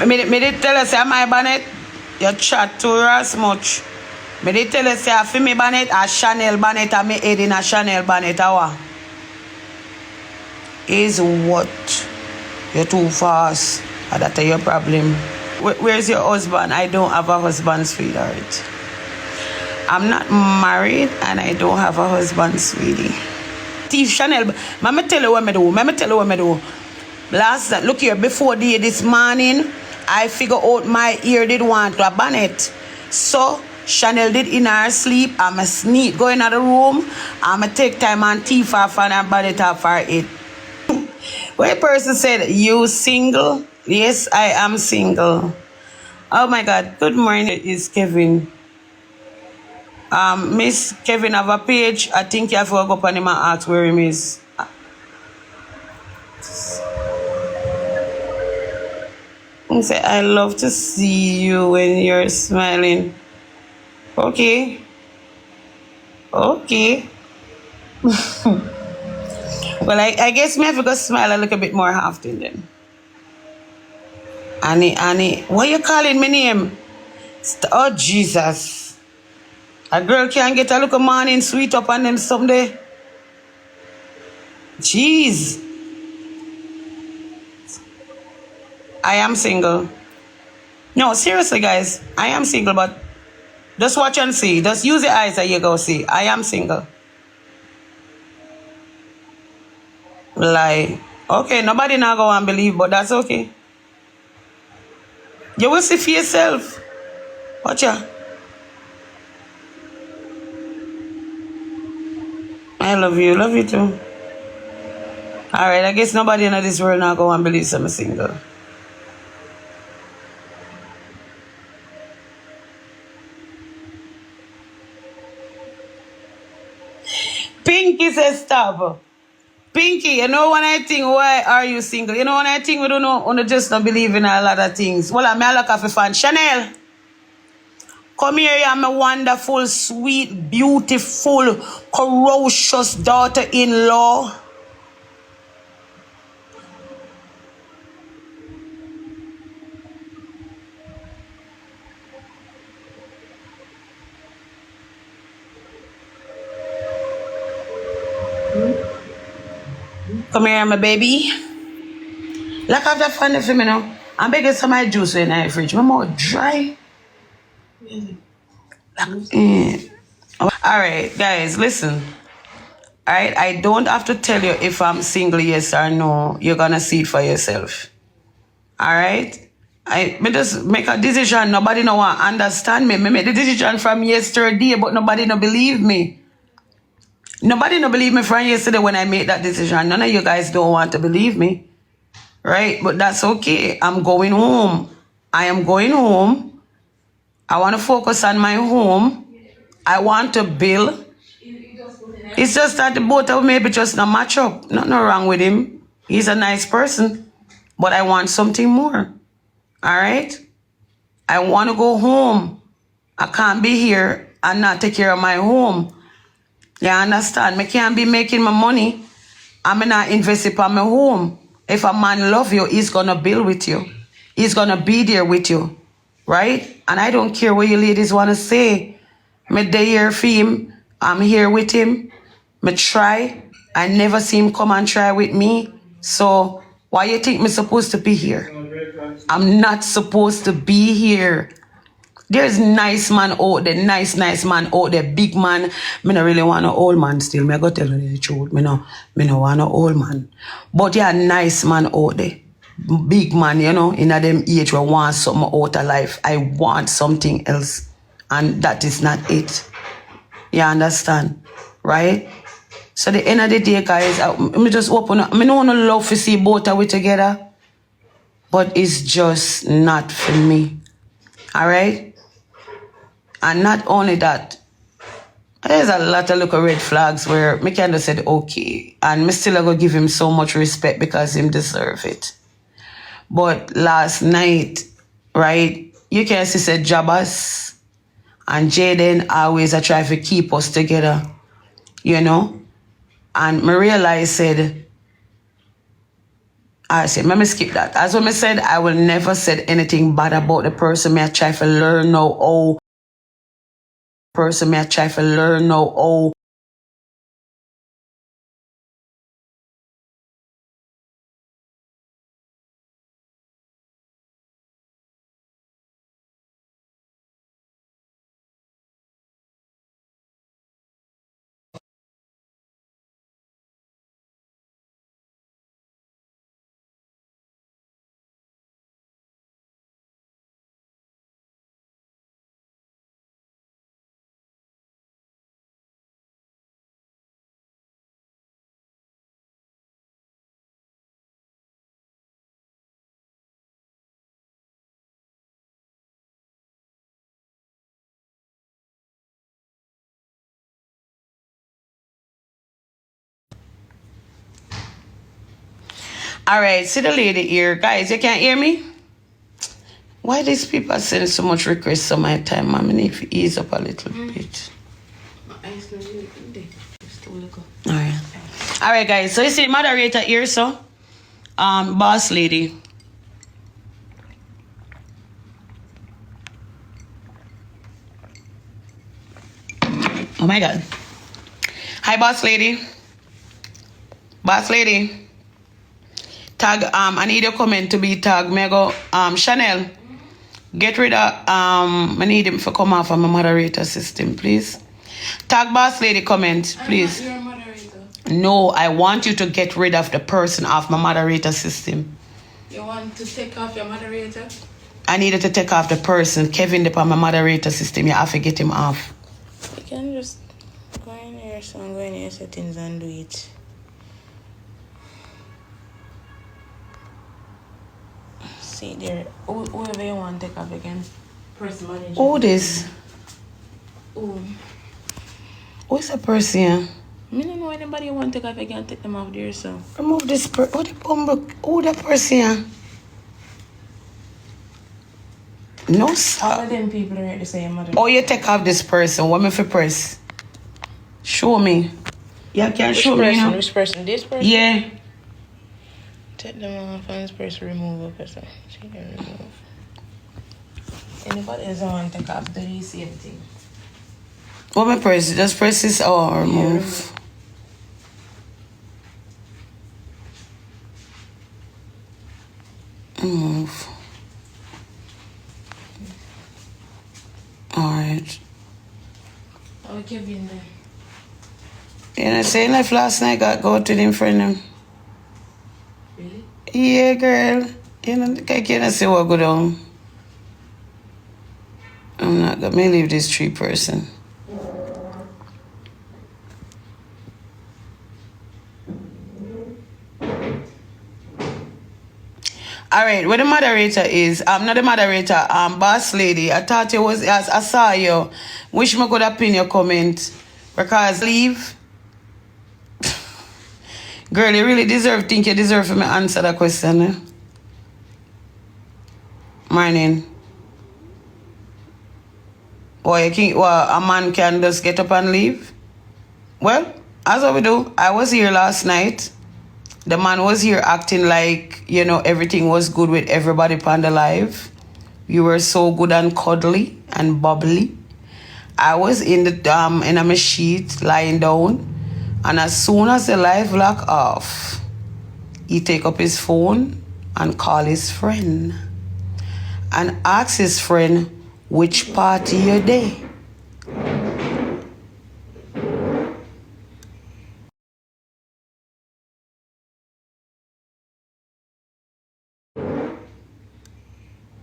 Me did tell us my bonnet. You chat too as much. Me did tell us I feel me bonnet a Chanel bonnet and me head in a Chanel bonnet. Is what? You're too fast. That's your problem. Where's your husband? I don't have a husband, sweetheart. I'm not married and I don't have a husband, sweetie. Steve Chanel, Mama tell you what me do. Last night, look here, before this morning, I figure out my ear did want a bonnet. So Chanel did in her sleep. I'm a sneak, go in the room. I'm a take time and teeth off and a bonnet off her it. One person said, you single? Yes, I am single. Oh my God, good morning, it's Kevin. Miss Kevin have a page. I think you have to go up on him and ask where he is. He say, I love to see you when you're smiling. Okay. Well, I guess me have to go smile a little bit more often then. Annie, what you calling my name? Oh, Jesus. A girl can get a little morning sweet up on them someday. Jeez. I am single. No, seriously, guys. I am single, but just watch and see. Just use your eyes and you go see. I am single. Like, okay, nobody now go and believe, but that's okay. You will see for yourself. Watch ya. I love you too. Alright, I guess nobody in this world now go and believe I'm single. Pinky says stop. Pinky, you know when I think, why are you single? You know when I think we don't know, we just don't believe in a lot of things. Well, I'm a look at fan. Chanel, come here, you're my wonderful, sweet, beautiful, ferocious daughter-in-law. Come here, my baby. Look after fun for me now. I'm begging some of my juice in the fridge. My mouth dry. Alright, guys, listen. Alright, I don't have to tell you if I'm single, yes or no. You're gonna see it for yourself. Alright? I just make a decision. Nobody no want understand me. I make the decision from yesterday, but nobody no believe me. Nobody no believe me from yesterday when I made that decision. None of you guys don't want to believe me. Right? But that's okay. I'm going home. I am going home. I want to focus on my home. I want to build. It's just that the both of maybe just not match up. Nothing wrong with him. He's a nice person. But I want something more. Alright? I want to go home. I can't be here and not take care of my home. You understand? I can't be making my money. I'm not invest it on my home. If a man love you, he's going to build with you. He's going to be there with you. Right? And I don't care what you ladies want to say. Me there here for him. I'm here with him. Me try. I never see him come and try with me. So why you think me supposed to be here? I'm not supposed to be here. There's nice man out there, nice man out there, big man. Me no really want no old man still. Me go tell you the truth. Me no want no old man. But yeah, nice man out there. Big man, you know, in a them age where want something out of life. I want something else. And that is not it. You understand? Right? So the end of the day, guys, me just open up. Me no want to love to see both of we together. But it's just not for me. Alright? And not only that, there's a lot of little red flags where me kind of said, okay. And me still going to give him so much respect because him deserve it. But last night, right, you can see said Jabas and Jaden always try to keep us together, you know. And me realized said, I said, let me skip that. As when I said, I will never said anything bad about the person. May I try to learn now how person may I try to learn now how. All right, see the lady here. Guys, you can't hear me? Why these people send so much requests on my time? I need to ease up a little bit. All right. All right, guys. So you see moderator here, so boss lady. Oh my God. Hi, boss lady. Boss lady. Tag, I need your comment to be tagged. May I go, Chanel, get rid of, I need him to come off of my moderator system, please. Tag boss lady comment, please. I'm not your moderator. No, I want you to get rid of the person off my moderator system. You want to take off your moderator? I needed to take off the person, Kevin, on my moderator system. You have to get him off. You can just go in here, so I'm going in your settings and do it. See there, whoever you want to take off again. Person manager. Who this? Who? Who is a person here? I don't know anybody you want to take off again, take them off there, so. Remove this person. Who the person here? No, All sir. of them people are the same mother. Oh, you take off this person. What me for press? Show me. You can show me. You know? Which person? This person? Yeah. Take them off and this person remove a person. See them remove. Anybody else want to take off, do the same thing. What me press? Just press this or remove. Remove. Alright. Oh, Kevin then. You know, saying like last night got go to them friend them. Really? Yeah, girl. You know, I can't say what go down. I'm not gonna leave this tree person. All right, where the moderator is, I'm not the moderator, boss lady. I thought you was, as I saw you. Wish me could have pinned your comment. Because leave. Girl, you really think you deserve for me answer that question, eh? Morning. Why you think a man can just get up and leave? Well, as what we do, I was here last night. The man was here acting like, you know, everything was good with everybody upon the live. You were so good and cuddly and bubbly. I was in the in a sheet lying down, and as soon as the live lock off, he take up his phone and call his friend and ask his friend which party you there.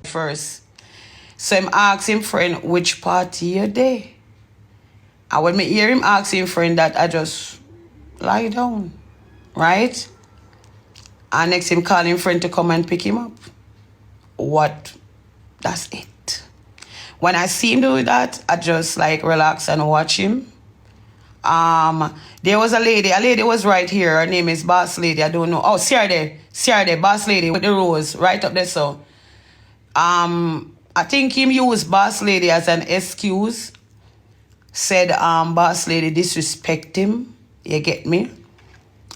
First. So I'm asking friend which party you there. And when me hear him asking friend that, I just lie down. Right? And next him calling friend to come and pick him up. What? That's it. When I see him do that, I just like relax and watch him. There was a lady was right here. Her name is Boss Lady. I don't know. Oh, see her there, Boss Lady with the rose right up there. So I think him used Boss Lady as an excuse. Said Boss Lady disrespect him. You get me?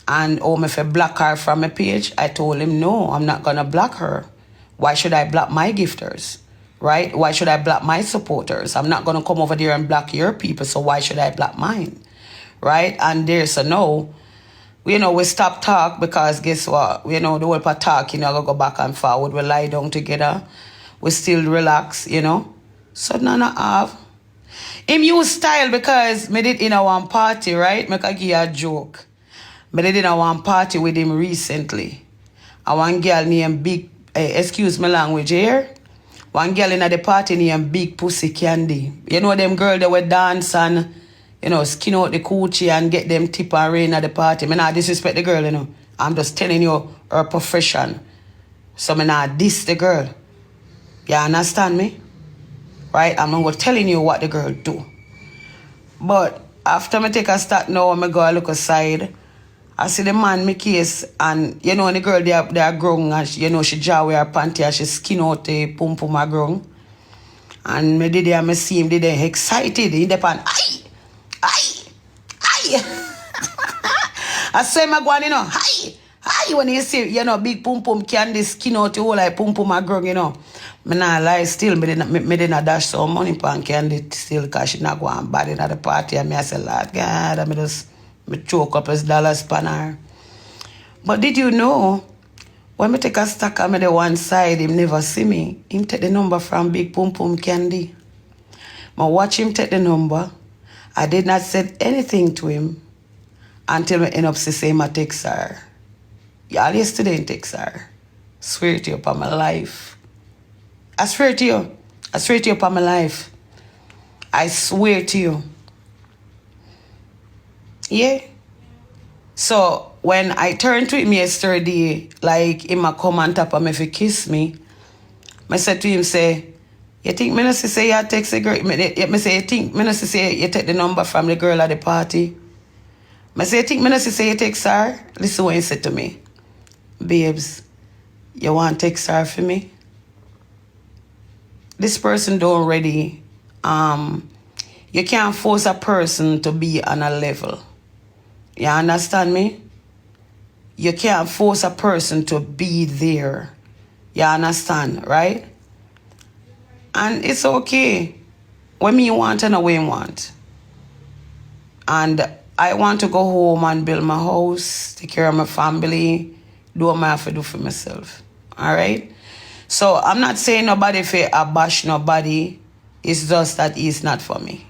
and me if I block her from my page. I told him, no, I'm not gonna block her. Why should I block my gifters? Right? Why should I block my supporters? I'm not gonna come over there and block your people, so why should I block mine? Right? And there's a no. We stop talk because guess what? The whole part talk, go back and forward. We lie down together. We still relax, So none of him use style because me did in a one party, right? Make I give you a joke. Me did in a one party with him recently. A one girl named Big, excuse my language here. One girl in the party named Big Pussy Candy. You know them girl that would dance and, skin out the coochie and get them tip and rain at the party. Me not disrespect the girl, I'm just telling you her profession. So me not diss the girl. You understand me? Right? I'm not telling you what the girl do. But after me take a start now, I go look aside. I see the man me case and the girl they are grown and she jaw with her panty and she skin out the pum pum a grown. And me did me see him did excited. He depend aye. I say my go aye when you see big pum pum candy skin out the whole like pum pum a grown, Me not lie still, me didn't dash some money pan candy still because she not going bad in at the party and I say, Lord God, I me choke up his dollars pan her. But did you know, when me take a stack of me the one side, him never see me. Him take the number from Big Pum Pum Candy. I watch him take the number. I did not say anything to him until I end up saying my text her. Y'all yesterday in text her. Swear to you upon my life. I swear to you. I swear to you upon my life. I swear to you. Yeah. So when I turned to him yesterday, like him a come on top of me if he kiss me, I said to him, say, you think me not say you text the girl? Me say, you think me not say you take the number from the girl at the party? I say, you think me not say you text her? Listen what he said to me. Babes, you want to text her for me? This person don't ready. You can't force a person to be on a level. You understand me? You can't force a person to be there. You understand, right? And it's okay. When me want and when you want. And I want to go home and build my house, take care of my family, do what I have to do for myself. All right? So I'm not saying nobody for bash nobody. It's just that it's not for me.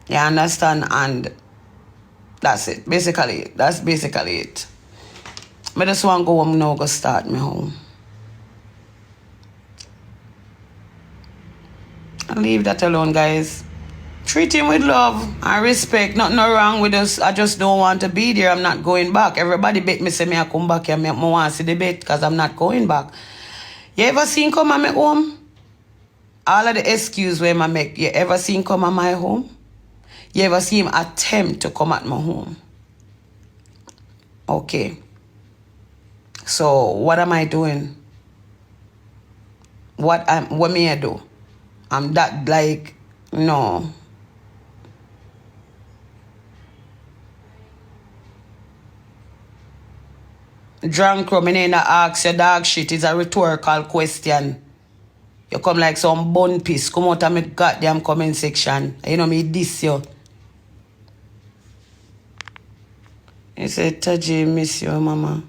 You understand? And that's it. That's basically it. I just want to go home now, go start my home. And leave that alone, guys. Treat him with love and respect. Nothing wrong with us. I just don't want to be there. I'm not going back. Everybody bet me say me I come back here. I want to see the bet because I'm not going back. You ever seen come at my home? All of the excuse where I make. You ever seen come at my home? You ever see him attempt to come at my home? Okay. So what am I doing? What may I do? I'm that like, no. Drunk rum, I ain't ask your dog shit. It's a rhetorical question. You come like some bun piece. Come out of my goddamn comment section. Me diss you. You say, Taji, miss you, mama.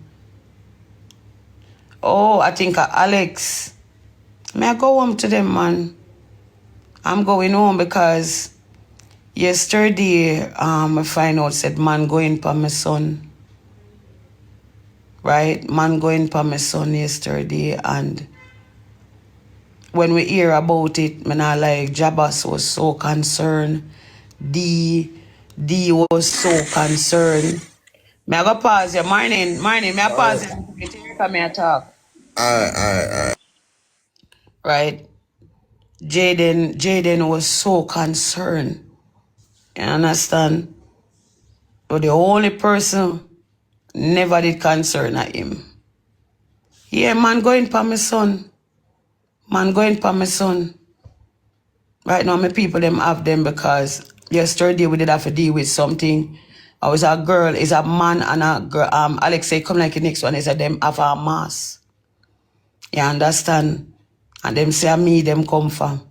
Oh, I think Alex. May I go home to them, man? I'm going home because yesterday, I find out said man going for my son. Right? Man going for my son yesterday, and when we hear about it, me not like Jabas was so concerned. D was so concerned. May I go pause you? Morning. May I pause you? May I talk? Alright. Right? Jaden was so concerned. You understand? But the only person never did concern at him. Yeah, man going for my son. Man going for my son. Right now, my people them have them because yesterday we did have to deal with something. Or is a girl, is a man and a girl. Alex say come like the next one is a them have a mass. You understand? And them say me, them come from.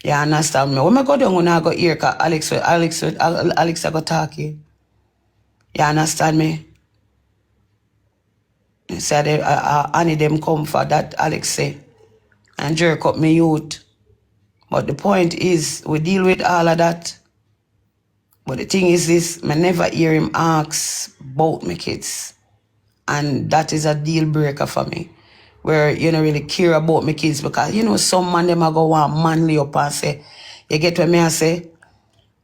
You understand me? When I go down, when I go here, cause Alex I go talk here. You understand me? You say they, Annie them come for that, Alex say. And jerk up me youth. But the point is, we deal with all of that. But the thing is this, I never hear him ask about my kids. And that is a deal breaker for me. Where you don't really care about my kids because, you know, some man, them a go want manly up and say, you get what me I say?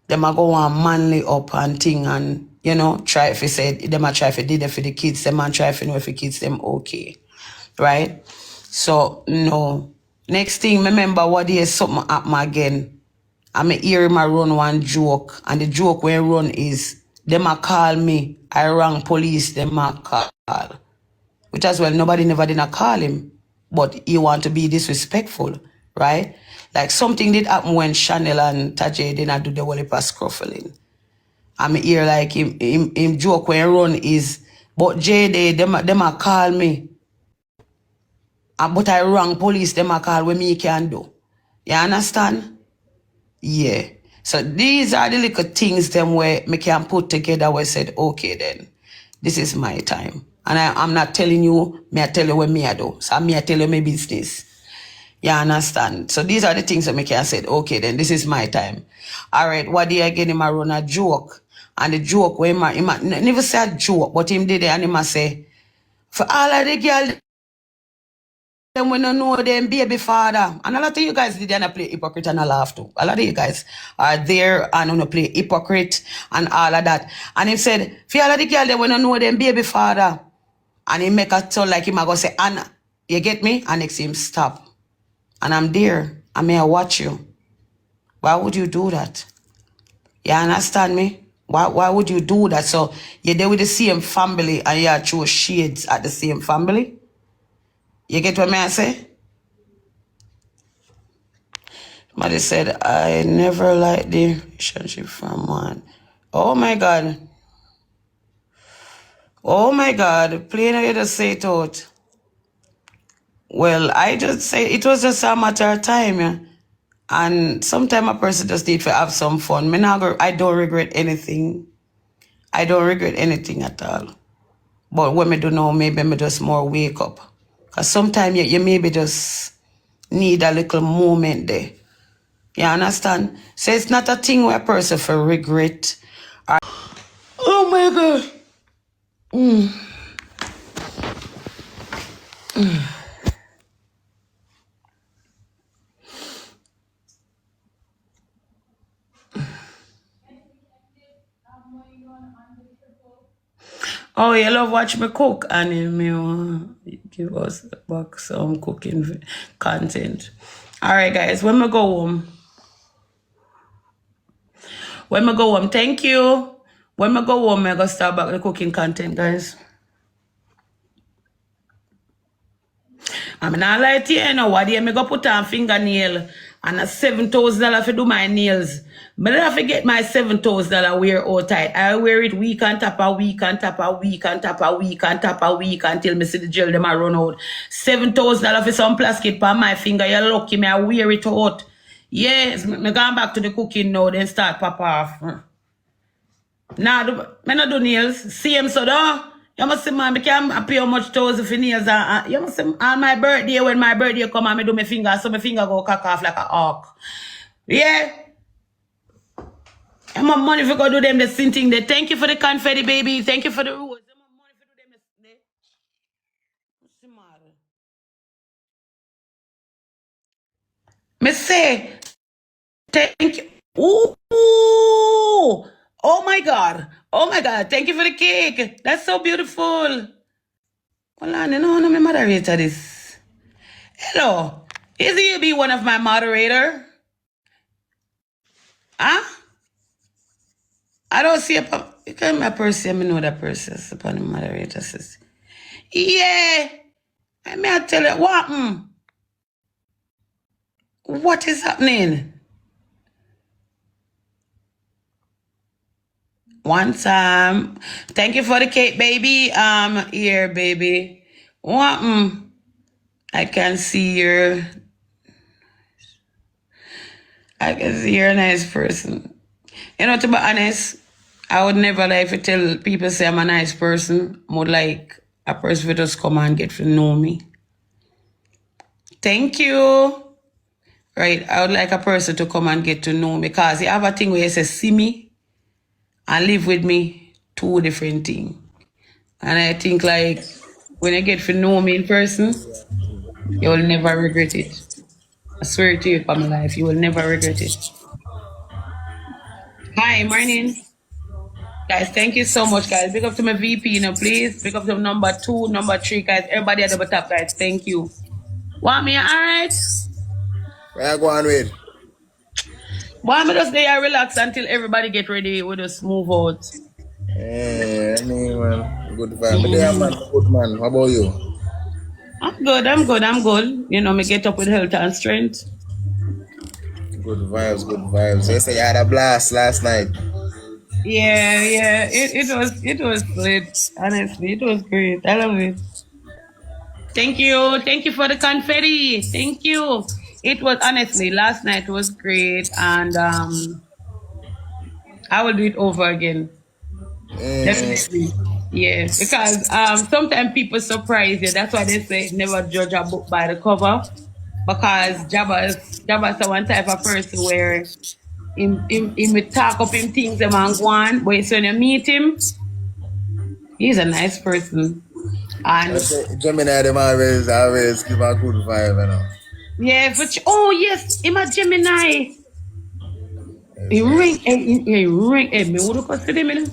Them a go want manly up and thing and, you know, try if you say, them a try if you did it for the kids, them and try if you know if the kids them okay. Right? So, no. Next thing, remember what day something happen again. I'm hear him a run one joke. And the joke when run is, them a call me. I rang police, them a call. Which as well, nobody never did not call him. But he want to be disrespectful, right? Like something did happen when Chanel and Tajay did not do the whole heap of scruffling. I'm hear like him joke when run is, but JD, them a call me. But I rang police, them a call what me can do. You understand? Yeah. So these are the little things them where me can put together where I said, okay then, this is my time. And I'm not telling you, me I tell you what me I do. So me I tell you my business. You understand? So these are the things that me can say, okay then, this is my time. Alright, what day again him a run a joke. And the joke where him never say a joke, but him did it and him a say, for all of the girls, them when you know them baby father. And a lot of you guys did and play hypocrite and I laugh too. A lot of you guys are there and wanna play hypocrite and all of that. And he said, for all of the girls them when you know them baby father. And he make a sound like him I go say, Anna, you get me? And next him stop. And I'm there. I may watch you. Why would you do that? You understand me? Why would you do that? So you're there with the same family and you throw shades at the same family? You get what I say? Somebody said, I never liked the relationship from one. Oh my God. Oh my God. Plain how you just say it out. Well, I just say it was just a matter of time, yeah. And sometimes a person just need to have some fun. I don't regret anything. I don't regret anything at all. But what me do now, maybe me just more wake up. Because sometimes you maybe just need a little moment there. You understand? So it's not a thing where a person for regret. Oh my God. Oh, you love watch me cook and you give us back some cooking content. All right, guys, when we go home. When we go home, thank you. When we go home, I go start back the cooking content, guys. I'm not lie to you, you know what? I go put on fingernail and a $7,000 to do my nails. But I have to get my $7,000 wear out tight. I wear it week on top of week on top of week on top of week on top of week until me see the gel them a run out. $7,000 for some plastic on my finger. You're lucky me I wear it out. Yes, me going back to the cooking now, then start pop off. Nah, me not do nails. Same so though. You must see, man, I can't pay how much thousand for nails. You must see, on my birthday, when my birthday come, I do my finger, so my finger go cock off like a hawk. Yeah. I have money for go do them the same thing. They thank you for the confetti, baby. Thank you for the rose. I have money for do them the me say, thank you. Ooh. Oh my God. Oh my God. Thank you for the cake. That's so beautiful. Hold on, you know, my moderator this. Hello. Is you be one of my moderator? Huh? I don't see a you can my person, I know that person upon the moderator says. Yeah. I may I tell you what what is happening? One time. Thank you for the cake, baby. Here, baby. What? I can see you're a nice person. You know, to be honest, I would never like to tell people say I'm a nice person. I would like a person to just come and get to know me. Thank you. Right, I would like a person to come and get to know me because you have a thing where you say see me and live with me, two different things. And I think like when you get to know me in person, you will never regret it. I swear to you for my life, you will never regret it. Hi, morning. Guys, thank you so much, guys. Big up to my VP, please. Big up to number 2, number 3, guys. Everybody at the top, guys. Thank you. Want me, all right? Where you going with? Want me just there relax until everybody get ready. We'll just move out. I mean, man, good vibe. But yeah, man, good man. How about you? I'm good. You know, me get up with health and strength. Good vibes. You say you had a blast last night. Yeah. It was great. Honestly, it was great. I love it. Thank you for the confetti. Thank you. It was honestly last night was great, and I will do it over again. Definitely. Yeah, because sometimes people surprise you. That's why they say never judge a book by the cover. Because Jabba's one type of person where he may talk up him things them and go on, but when you meet him, he's a nice person. And Gemini them always give a good vibe, you know. Yeah, oh yes, him a Gemini. He ring, me would look at them, you know.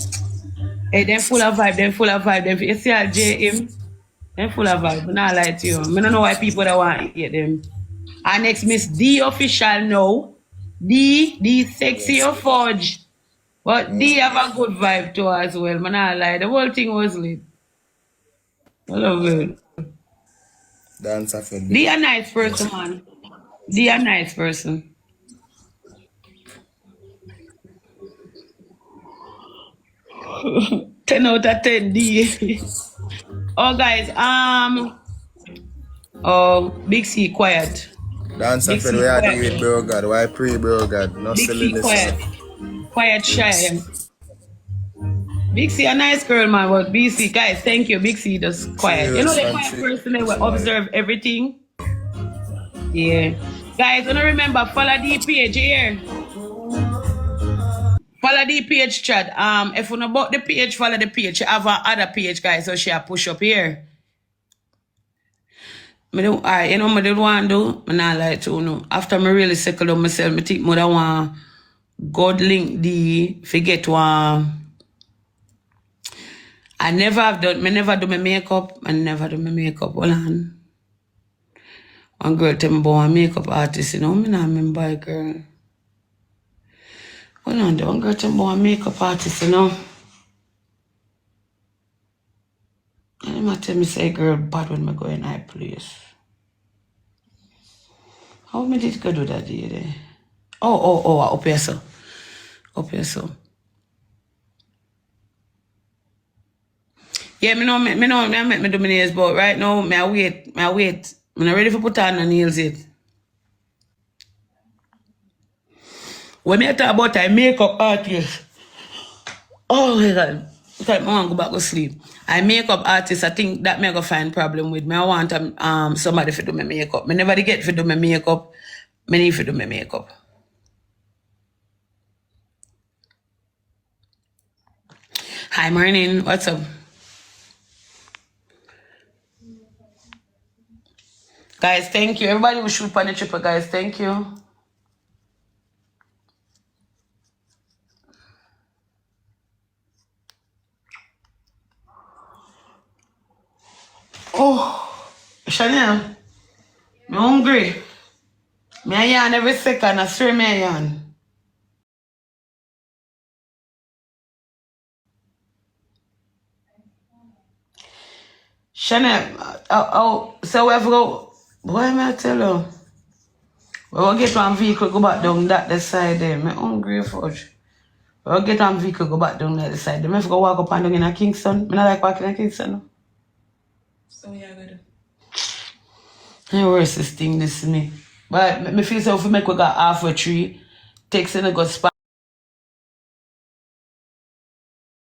Hey, them full of vibe, them you see a J him, them full of vibe. But not lie to you. I don't know why people that want to get them. Our next Miss D official now. D sexy or forge. But D have a good vibe to her as well. Man, not lie. The whole thing was lit. I love it. Dancer for D a nice person, man. D a nice person. 10 out of 10 D. Oh guys, Big C quiet. Dancer for we are doing with bro God. Why pray bro God? Not Big selling C this quiet. stuff. Quiet shy. Big C a nice girl, man, but Big C, guys, thank you. Big C just quiet. You know the quiet person that will observe everything. Yeah. Guys, don't remember, follow the page here. Follow the page, Chad. If you know about the page, follow the page. She have another page, guys, so she a push up here. You know what I don't want to do? I not like to know. After I really settle on myself, I think I want God link the forget one. I never do my makeup. Hold on. One girl tell me about a makeup artist, you know. I not remember a girl. Hold on, one girl tell me about a makeup artist, you know. And they tell me say girl bad when I go in high place. How me did go do that day there? Oh, up here so. Yeah, me know I make me do my nails, but right now I wait. I'm not ready for put on the nails yet. When I talk about a makeup artist, oh my God, I want to go back to sleep. I makeup artist, I think that me go find problem with me. I want somebody to do my makeup. Me never get to do my makeup. Me need to do my makeup. Hi, morning. What's up? Guys, thank you. Everybody will shoot on the triple, guys. Thank you. Oh, Chanel, I'm hungry. Me a yarn every second, I swear me a yarn. Chanel, so we have to go. Why am I tell you? We will get one vehicle, go back down that side there. I'm hungry, fudge. We'll get on vehicle, go back down the other side. Then I have to go walk up and down in a Kingston. I not like walking in Kingston. No? So yeah, good. The worst thing this to me. But me feel so if we make we got halfway tree, takes in a good spot.